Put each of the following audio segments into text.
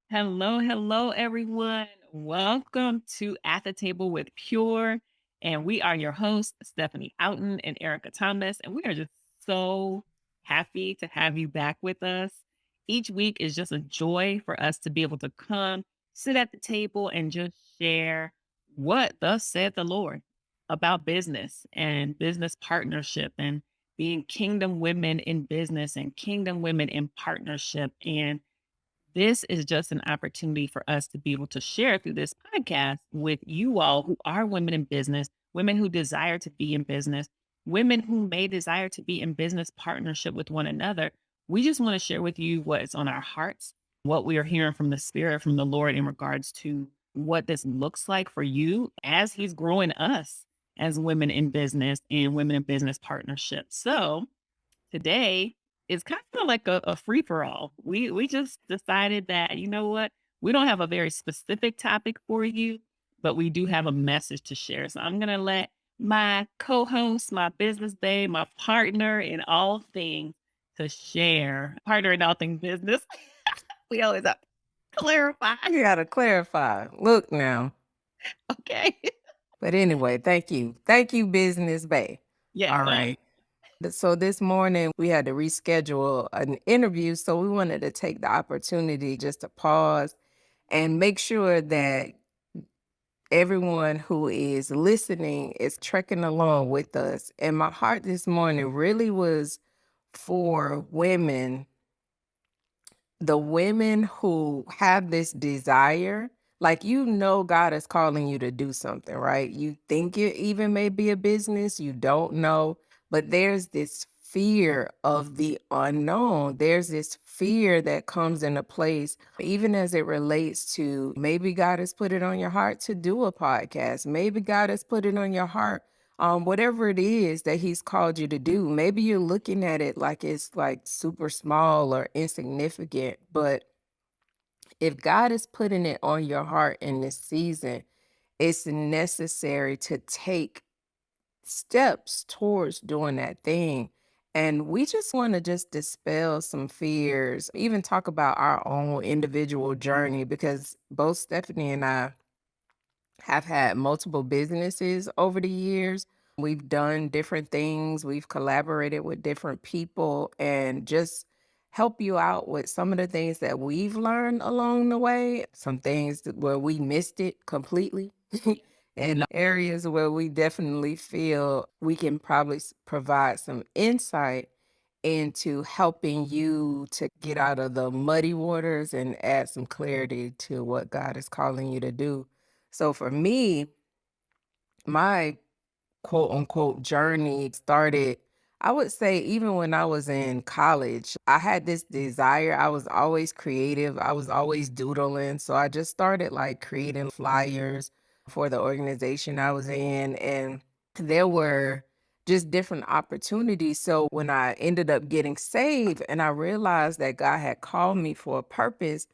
Hello, hello, everyone. Welcome to At the Table with Pure. And we are your hosts, Stephanie Outen and Ereka Thomas. And we are just so happy to have you back with us. Each week is just a joy for us to be able to come, sit at the table, and just share what thus said the Lord about business and business partnership and being kingdom women in business and kingdom women in partnership. And this is just an opportunity for us to be able to share through this podcast with you all who are women in business, women who desire to be in business, women who may desire to be in business partnership with one another. We just want to share with you what is on our hearts, what we are hearing from the Spirit, from the Lord in regards to what this looks like for you as He's growing us as women in business and women in business partnership. So, today is kind of like a free for all. We just decided that, you know what, we don't have a very specific topic for you, but we do have a message to share. So I'm gonna let my co-host, my business babe, my partner in all things to share. Partner in all things business. We always have to clarify. You gotta clarify. Look now. Okay. But anyway, thank you. Thank you, Business Bay. Yeah. All right. So this morning we had to reschedule an interview. So we wanted to take the opportunity just to pause and make sure that everyone who is listening is trekking along with us. And my heart this morning really was for women, the women who have this desire, like, God is calling you to do something, right? You think it even may be a business, you don't know, but there's this fear of the unknown. There's this fear that comes into place, even as it relates to maybe God has put it on your heart to do a podcast. Maybe God has put it on your heart, whatever it is that He's called you to do. Maybe you're looking at it like it's like super small or insignificant, but if God is putting it on your heart in this season, it's necessary to take steps towards doing that thing. And we just want to just dispel some fears, even talk about our own individual journey, because both Stephanie and I have had multiple businesses over the years. We've done different things, we've collaborated with different people, and just help you out with some of the things that we've learned along the way, some things where we missed it completely. And areas where we definitely feel we can probably provide some insight into helping you to get out of the muddy waters and add some clarity to what God is calling you to do. So for me, my quote unquote journey started, I would say, even when I was in college. I had this desire. I was always creative. I was always doodling. So I just started like creating flyers for the organization I was in. And there were just different opportunities. So when I ended up getting saved and I realized that God had called me for a purpose,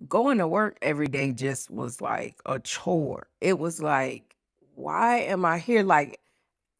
going to work every day just was like a chore. It was like, why am I here? Like,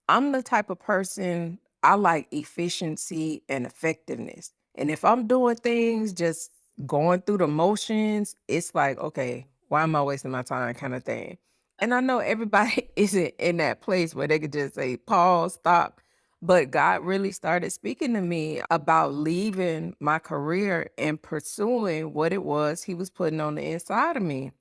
I'm the type of person, I like efficiency and effectiveness. And if I'm doing things just going through the motions, it's like, okay, why am I wasting my time kind of thing? And I know everybody isn't in that place where they could just say, pause, stop. But God really started speaking to me about leaving my career and pursuing what it was He was putting on the inside of me.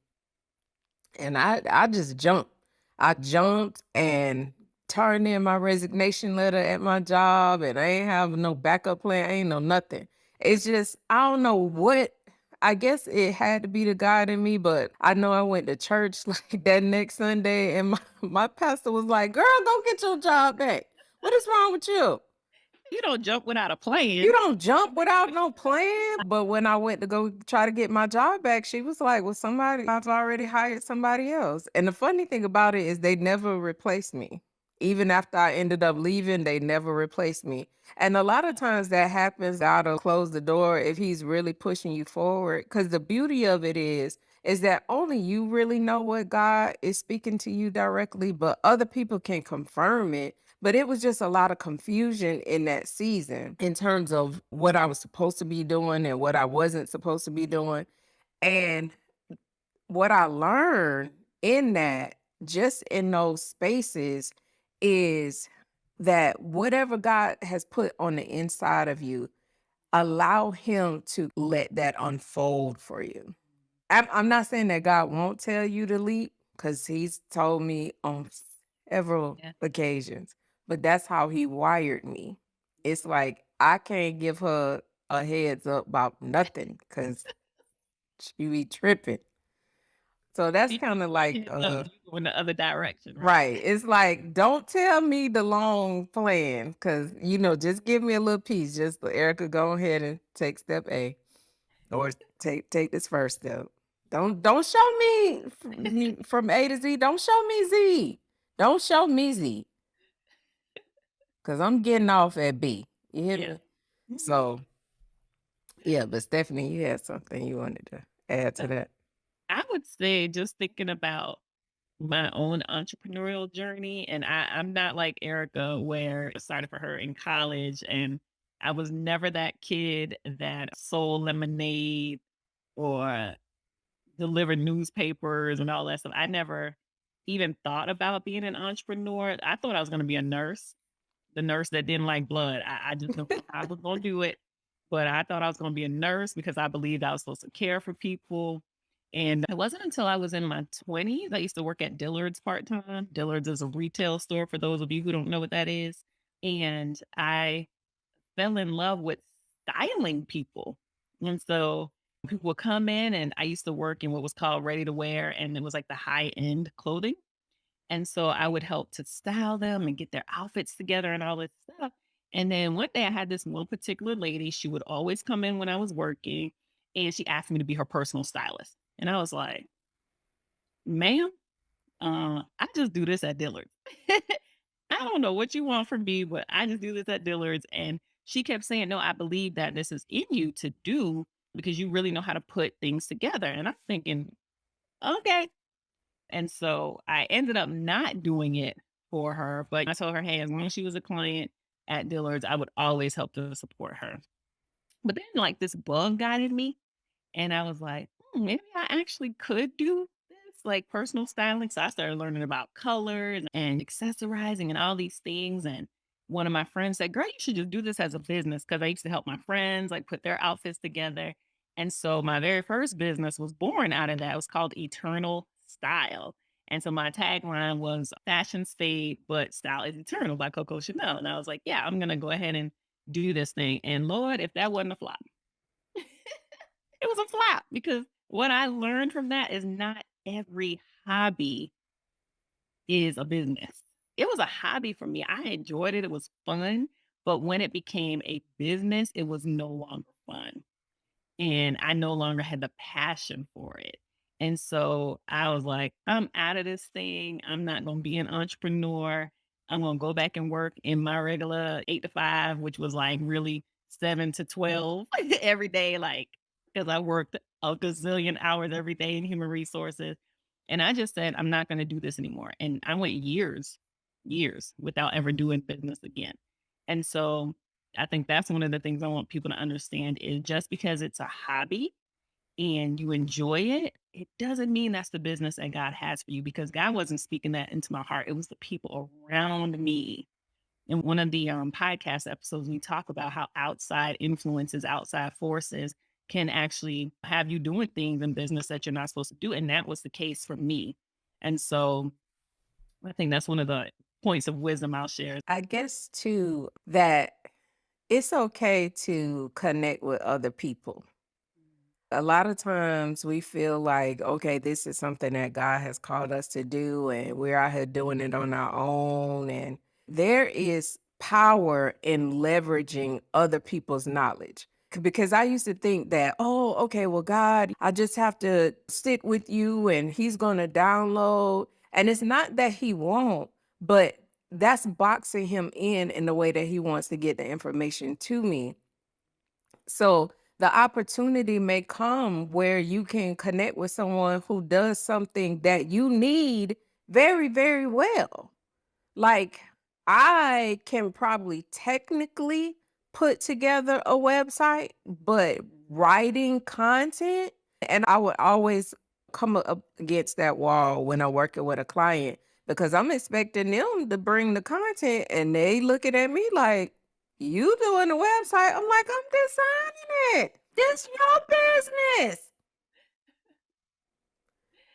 And I just jumped. I jumped and turned in my resignation letter at my job, and I ain't have no backup plan, ain't no nothing. It's just, I don't know what, I guess it had to be the God in me, but I know I went to church like that next Sunday, and my pastor was like, girl, go get your job back. What is wrong with you? You don't jump without a plan. You don't jump without no plan. But when I went to go try to get my job back, she was like, well, I've already hired somebody else. And the funny thing about it is they never replaced me. Even after I ended up leaving, they never replaced me. And a lot of times that happens, God will close the door if He's really pushing you forward. Because the beauty of it is, is that only you really know what God is speaking to you directly, but other people can confirm it. But it was just a lot of confusion in that season in terms of what I was supposed to be doing and what I wasn't supposed to be doing. And what I learned in that, just in those spaces, is that whatever God has put on the inside of you, allow Him to let that unfold for you. I'm not saying that God won't tell you to leap, because He's told me on several Yeah. occasions, but that's how He wired me. It's like I can't give her a heads up about nothing because she be tripping. So that's She kind of like, heads up, you go in the other direction, right? right. It's like, don't tell me the long plan, because just give me a little piece. Just Erica, go ahead and take step A, or take this first step. Don't show me from A to Z. Don't show me Z. Don't show me Z, because I'm getting off at B. You hear Yeah. me? So yeah, but Stephanie, you had something you wanted to add Uh, to that. I would say just thinking about my own entrepreneurial journey, and I'm not like Erica where it started for her in college, and I was never that kid that sold lemonade or delivered newspapers and all that stuff. I never even thought about being an entrepreneur. I thought I was gonna be a nurse, the nurse that didn't like blood. I just knew I was gonna do it, but I thought I was gonna be a nurse because I believed I was supposed to care for people. And it wasn't until I was in my 20s. I used to work at Dillard's part time. Dillard's is a retail store for those of you who don't know what that is. And I fell in love with styling people. And so people would come in, and I used to work in what was called ready to wear, and it was like the high end clothing. And so I would help to style them and get their outfits together and all this stuff. And then one day I had this one particular lady, she would always come in when I was working, and she asked me to be her personal stylist. And I was like, ma'am, I just do this at Dillard's. I don't know what you want from me, but I just do this at Dillard's. And she kept saying, no, I believe that this is in you to do because you really know how to put things together. And I'm thinking, okay. And so I ended up not doing it for her, but I told her, hey, as long as she was a client at Dillard's, I would always help to support her. But then, like, this bug got in me, and I was like, maybe I actually could do this, like personal styling. So I started learning about colors and accessorizing and all these things. And one of my friends said, girl, you should just do this as a business because I used to help my friends like put their outfits together. And so my very first business was born out of that. It was called Eternal Style. And so my tagline was fashions fade, but style is eternal by Coco Chanel. And I was like, yeah, I'm going to go ahead and do this thing. And Lord, if that wasn't a flop, it was a flop because what I learned from that is not every hobby is a business. It was a hobby for me. I enjoyed it. It was fun. But when it became a business, it was no longer fun. And I no longer had the passion for it. And so I was like, I'm out of this thing. I'm not going to be an entrepreneur. I'm going to go back and work in my regular 8 to 5, which was like really 7 to 12 every day, like, because I worked a gazillion hours every day in human resources. And I just said, I'm not going to do this anymore. And I went years without ever doing business again. And so I think that's one of the things I want people to understand is just because it's a hobby and you enjoy it, it doesn't mean that's the business that God has for you because God wasn't speaking that into my heart. It was the people around me. In one of the podcast episodes, we talk about how outside influences, outside forces can actually have you doing things in business that you're not supposed to do. And that was the case for me. And so I think that's one of the points of wisdom I'll share. I guess too that it's okay to connect with other people. A lot of times we feel like, okay, this is something that God has called us to do, and we're out here doing it on our own. And there is power in leveraging other people's knowledge. Because I used to think that, oh, okay, well, God, I just have to sit with you and He's going to download. And it's not that He won't, but that's boxing Him in the way that He wants to get the information to me. So the opportunity may come where you can connect with someone who does something that you need very, very well. Like, I can probably technically put together a website, but writing content, and I would always come up against that wall when I'm working with a client because I'm expecting them to bring the content and they looking at me like, you doing the website? I'm like, I'm designing it. This your business.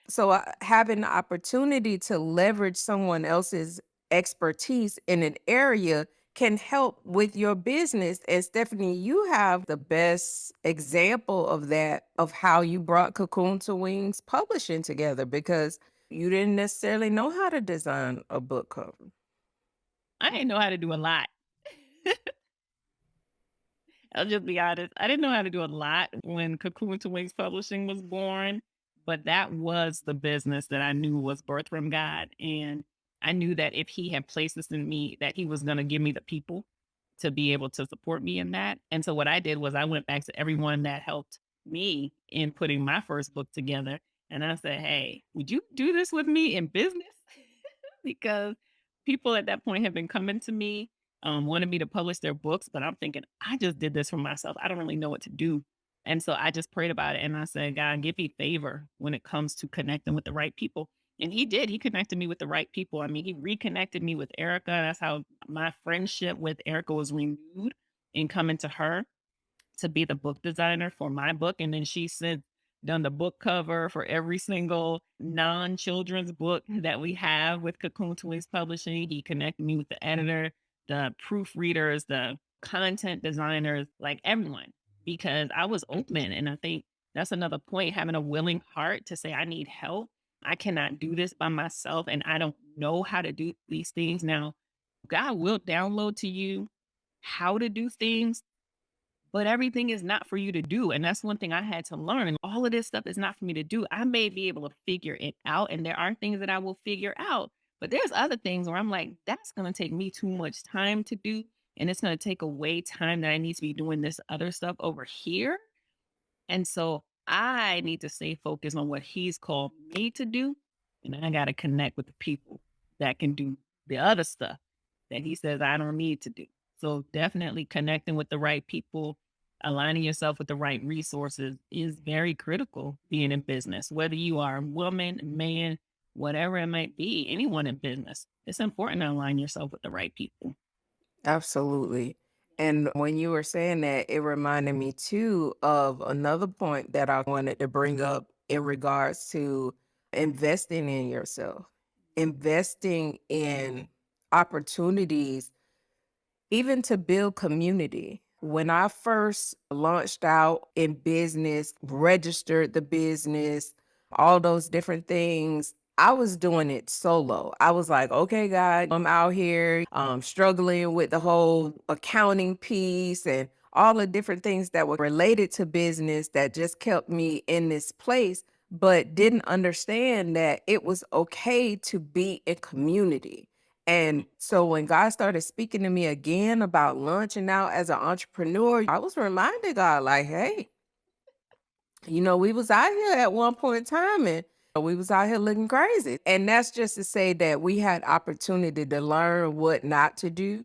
So, having the opportunity to leverage someone else's expertise in an area can help with your business. And Stephanie, you have the best example of that, of how you brought Cocoon to Wings publishing together because you didn't necessarily know how to design a book cover. I didn't know how to do a lot. I'll just be honest. I didn't know how to do a lot when Cocoon to Wings Publishing was born, but that was the business that I knew was birthed from God. And I knew that if He had placed this in me, that He was going to give me the people to be able to support me in that. And so what I did was I went back to everyone that helped me in putting my first book together. And I said, hey, would you do this with me in business? Because people at that point have been coming to me, wanted me to publish their books, but I'm thinking, I just did this for myself. I don't really know what to do. And so I just prayed about it and I said, God, give me favor when it comes to connecting with the right people. And he did. He connected me with the right people. I mean, he reconnected me with Erica. That's how my friendship with Erica was renewed in coming to her to be the book designer for my book. And then she said, done the book cover for every single non-children's book that we have with Cocoon Twins Publishing. He connected me with the editor, the proofreaders, the content designers, like everyone, because I was open. And I think that's another point, having a willing heart to say, I need help. I cannot do this by myself and I don't know how to do these things. Now, God will download to you how to do things, but everything is not for you to do, and that's one thing I had to learn, and all of this stuff is not for me to do. I may be able to figure it out, and there are things that I will figure out, but there's other things where I'm like, "That's gonna take me too much time to do, and it's gonna take away time that I need to be doing this other stuff over here." And so I need to stay focused on what he's called me to do. And I got to connect with the people that can do the other stuff that he says I don't need to do. So definitely connecting with the right people, aligning yourself with the right resources is very critical being in business, whether you are a woman, man, whatever it might be, anyone in business. It's important to align yourself with the right people. Absolutely. And when you were saying that, it reminded me too of another point that I wanted to bring up in regards to investing in yourself, investing in opportunities even to build community. When I first launched out in business, registered the business, all those different things, I was doing it solo. I was like, okay, God, I'm out here struggling with the whole accounting piece and all the different things that were related to business that just kept me in this place, but didn't understand that it was okay to be in community. And so when God started speaking to me again about launching out as an entrepreneur, I was reminded God, like, hey, we was out here at one point in time and we was out here looking crazy. And that's just to say that we had opportunity to learn what not to do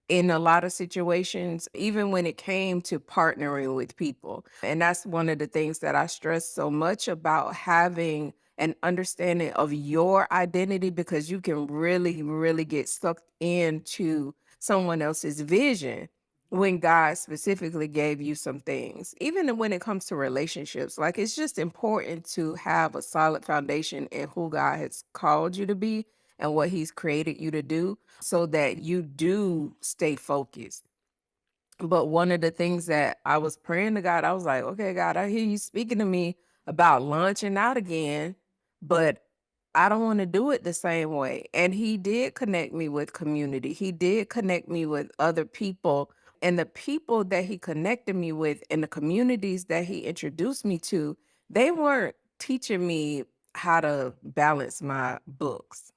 in a lot of situations, even when it came to partnering with people. And that's one of the things that I stress so much about having an understanding of your identity because you can really, really get sucked into someone else's vision when God specifically gave you some things. Even when it comes to relationships, like it's just important to have a solid foundation in who God has called you to be and what He's created you to do so that you do stay focused. But one of the things that I was praying to God, I was like, okay, God, I hear you speaking to me about launching out again, but I don't want to do it the same way. And He did connect me with community. He did connect me with other people. And the people that He connected me with and the communities that He introduced me to, they weren't teaching me how to balance my books.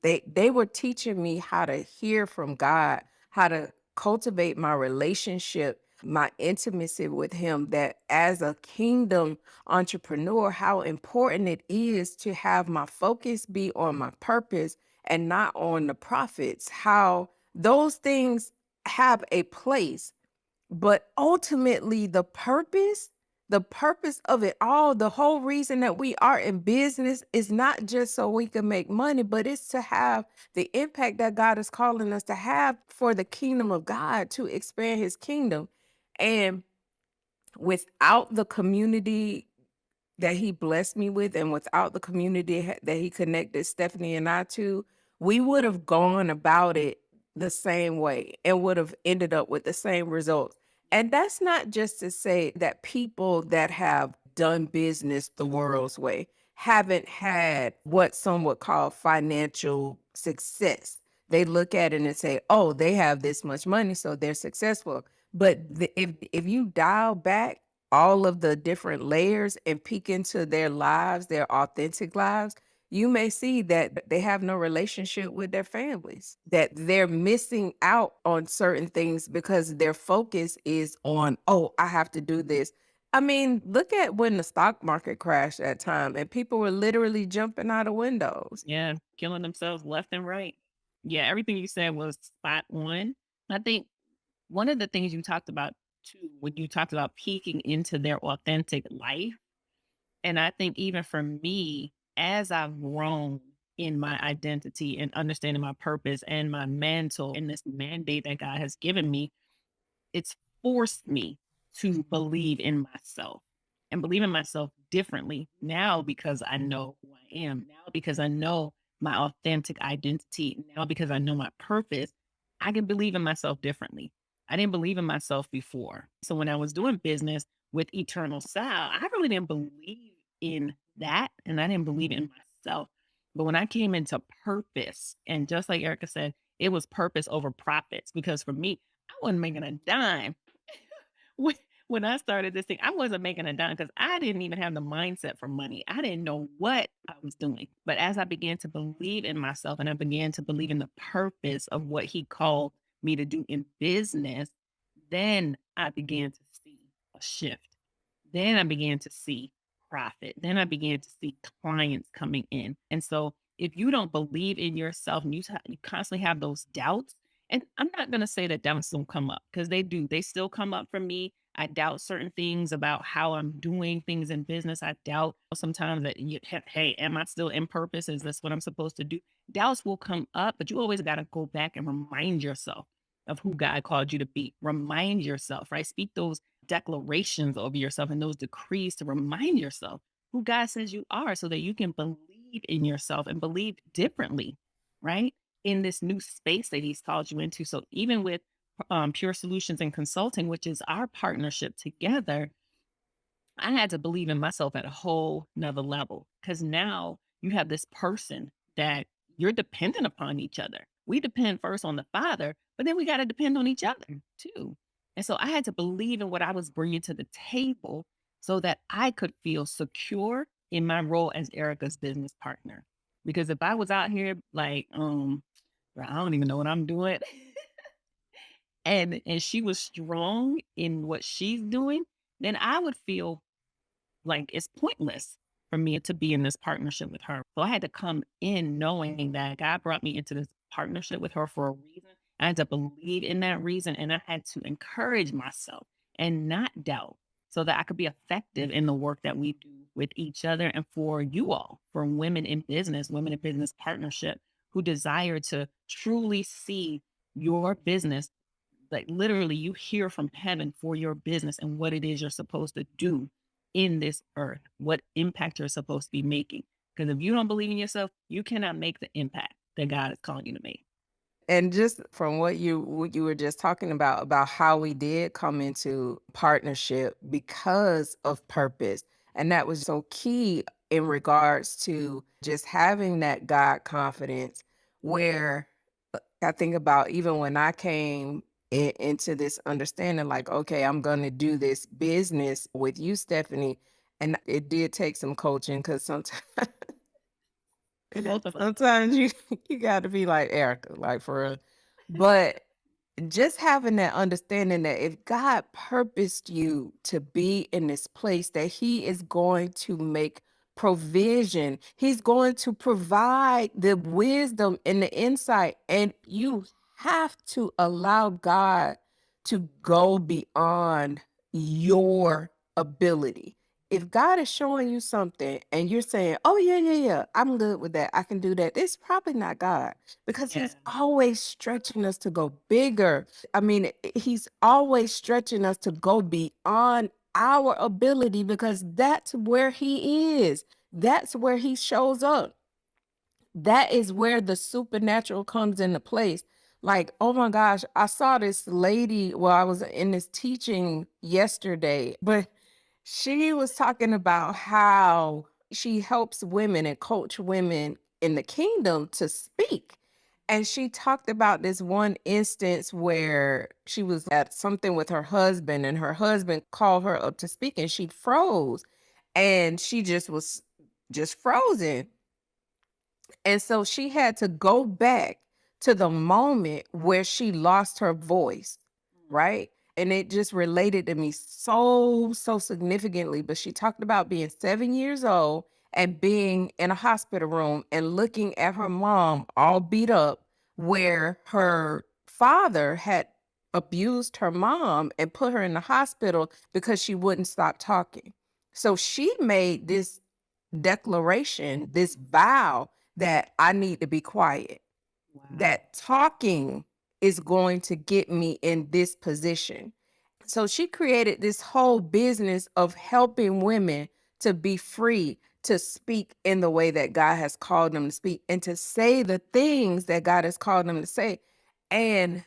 They were teaching me how to hear from God, how to cultivate my relationship, my intimacy with him, that as a kingdom entrepreneur, how important it is to have my focus be on my purpose and not on the profits, how those things have a place, but ultimately the purpose of it all, the whole reason that we are in business is not just so we can make money, but it's to have the impact that God is calling us to have for the kingdom of God, to expand his kingdom. And without the community that he blessed me with, and without the community that he connected Stephanie and I to, we would have gone about it the same way and would have ended up with the same results. And that's not just to say that people that have done business the world's way haven't had what some would call financial success. They look at it and say, oh, they have this much money, so they're successful. But if you dial back all of the different layers and peek into their lives, their authentic lives, you may see that they have no relationship with their families, that they're missing out on certain things because their focus is on, oh, I have to do this. I mean, look at when the stock market crashed that time and people were literally jumping out of windows. Yeah, killing themselves left and right. Yeah, everything you said was spot on. I think one of the things you talked about too, when you talked about peeking into their authentic life, and I think even for me, as I've grown in my identity and understanding my purpose and my mantle and this mandate that God has given me, it's forced me to believe in myself and believe in myself differently now because I know who I am, now because I know my authentic identity, now because I know my purpose. I can believe in myself differently. I didn't believe in myself before. So when I was doing business with Eternal Style, I really didn't believe in that and I didn't believe in myself. But when I came into purpose, and just like Erica said, it was purpose over profits because for me, I wasn't making a dime. When when I started this thing, I wasn't making a dime because I didn't even have the mindset for money. I didn't know what I was doing. But as I began to believe in myself and I began to believe in the purpose of what he called me to do in business, then I began to see a shift. Then I began to see profit. Then I began to see clients coming in. And so if you don't believe in yourself and you constantly have those doubts, and I'm not going to say that doubts don't come up because they do. They still come up for me. I doubt certain things about how I'm doing things in business. I doubt sometimes that, hey, am I still in purpose? Is this what I'm supposed to do? Doubts will come up, but you always got to go back and remind yourself of who God called you to be. Remind yourself, right? Speak those declarations over yourself and those decrees to remind yourself who God says you are so that you can believe in yourself and believe differently, right? In this new space that He's called you into. So even with Pure Solutions and Consulting, which is our partnership together, I had to believe in myself at a whole nother level because now you have this person that you're dependent upon each other. We depend first on the Father, but then we got to depend on each other too. And so I had to believe in what I was bringing to the table so that I could feel secure in my role as Erica's business partner. Because if I was out here like, I don't even know what I'm doing, and she was strong in what she's doing, then I would feel like, it's pointless for me to be in this partnership with her. So I had to come in knowing that God brought me into this partnership with her for a reason. I had to believe in that reason and I had to encourage myself and not doubt so that I could be effective in the work that we do with each other and for you all, for women in business partnership who desire to truly see your business, like literally you hear from heaven for your business and what it is you're supposed to do in this earth, what impact you're supposed to be making. Because if you don't believe in yourself, you cannot make the impact that God is calling you to make. And just from what you were just talking about how we did come into partnership because of purpose, and that was so key in regards to just having that God confidence, where I think about even when I came into this understanding, like, okay, I'm going to do this business with you, Stephanie, and it did take some coaching because sometimes Both of us. sometimes you you got to be like Erica, like for real. But just having that understanding that if God purposed you to be in this place, that He is going to make provision. He's going to provide the wisdom and the insight. And you have to allow God to go beyond your ability. If God is showing you something and you're saying, oh, yeah, yeah, yeah, I'm good with that, I can do that, it's probably not God, because Yeah. He's always stretching us to go bigger. I mean, He's always stretching us to go beyond our ability, because that's where He is. That's where He shows up. That is where the supernatural comes into place. Like, oh my gosh, I saw this lady while I was in this teaching yesterday, but she was talking about how she helps women and coach women in the kingdom to speak. And she talked about this one instance where she was at something with her husband, and her husband called her up to speak, and she froze, and she just was just frozen. And so she had to go back to the moment where she lost her voice, Mm. right? And it just related to me so, so significantly. But she talked about being 7 years old and being in a hospital room and looking at her mom all beat up, where her father had abused her mom and put her in the hospital because she wouldn't stop talking. So she made this declaration, this vow, that I need to be quiet, Wow. that talking is going to get me in this position. So she created this whole business of helping women to be free to speak in the way that God has called them to speak, and to say the things that God has called them to say. And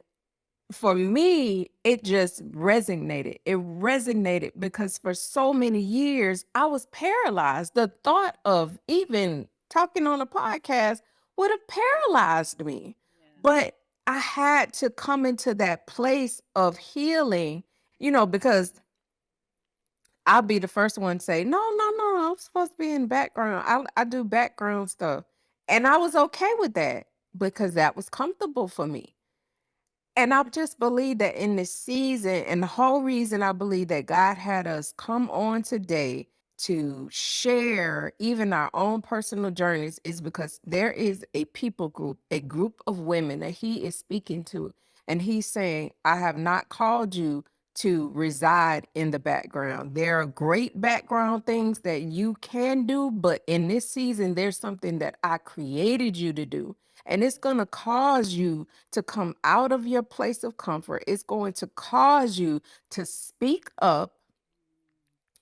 for me, it just resonated. It resonated because for so many years, I was paralyzed. The thought of even talking on a podcast would have paralyzed me. Yeah. But I had to come into that place of healing, because I'll be the first one to say, no, no, no, I'm supposed to be in the background. I do background stuff. And I was okay with that because that was comfortable for me. And I just believe that in this season, and the whole reason I believe that God had us come on today to share even our own personal journeys, is because there is a people group, a group of women that He is speaking to. And He's saying, I have not called you to reside in the background. There are great background things that you can do, but in this season, there's something that I created you to do. And it's going to cause you to come out of your place of comfort. It's going to cause you to speak up,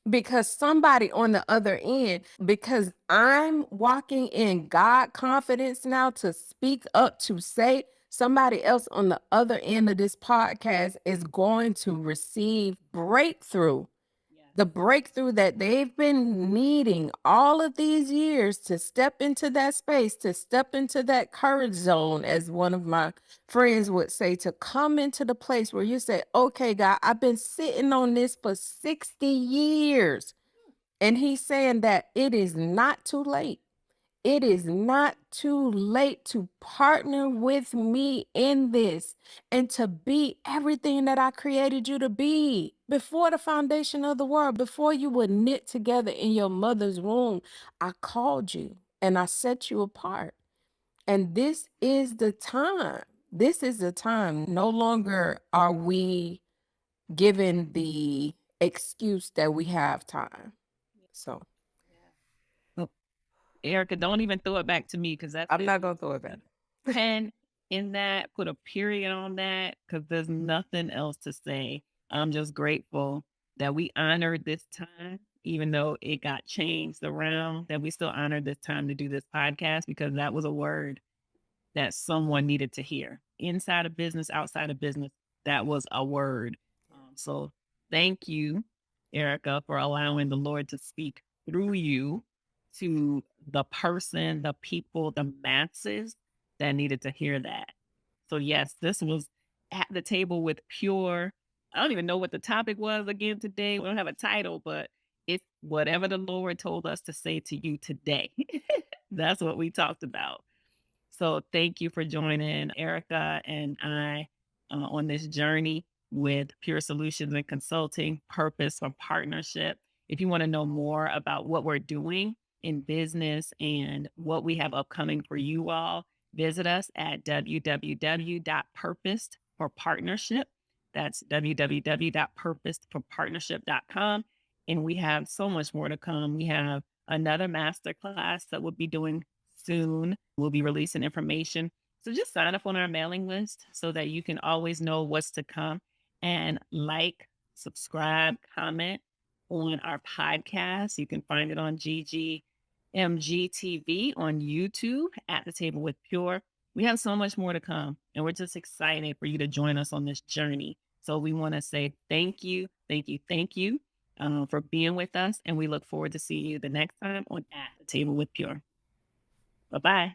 because somebody on the other end, because I'm walking in God confidence now to speak up, to say, somebody else on the other end of this podcast is going to receive breakthrough, Yes. the breakthrough that they've been needing all of these years, to step into that space, to step into that courage zone, as one of my friends would say, to come into the place where you say, okay, God, I've been sitting on this for 60 years. And He's saying that it is not too late. It is not too late to partner with me in this, and to be everything that I created you to be before the foundation of the world, before you were knit together in your mother's womb. I called you and I set you apart. And this is the time. This is the time. No longer are we given the excuse that we have time. So Yeah. Well, Erica, don't even throw it back to me because that's I'm it. not going to throw it Put back. a pen in that, put a period on that because there's nothing else to say. I'm just grateful that we honored this time, even though it got changed around, that we still honored this time to do this podcast, because that was a word that someone needed to hear inside of business, outside of business. That was a word. So thank you, Erica, for allowing the Lord to speak through you to the person, the people, the masses that needed to hear that. So, yes, this was at the table with Pure. I don't even know what the topic was again today. We don't have a title, but it's whatever the Lord told us to say to you today. That's what we talked about. So thank you for joining Erica and I. on this journey with Pure Solutions and Consulting, Purpose for Partnership. If you want to know more about what we're doing in business and what we have upcoming for you all, visit us at www.purposedforpartnership. That's www.purposedforpartnership.com. And we have so much more to come. We have another masterclass that we'll be doing soon. We'll be releasing information. So just sign up on our mailing list so that you can always know what's to come, and like, subscribe, comment on our podcast. You can find it on GGMGTV on YouTube, At the Table with Pure. We have so much more to come, and we're just excited for you to join us on this journey. So we want to say thank you, thank you, thank you for being with us. And we look forward to seeing you the next time on At the Table with Pure. Bye-bye.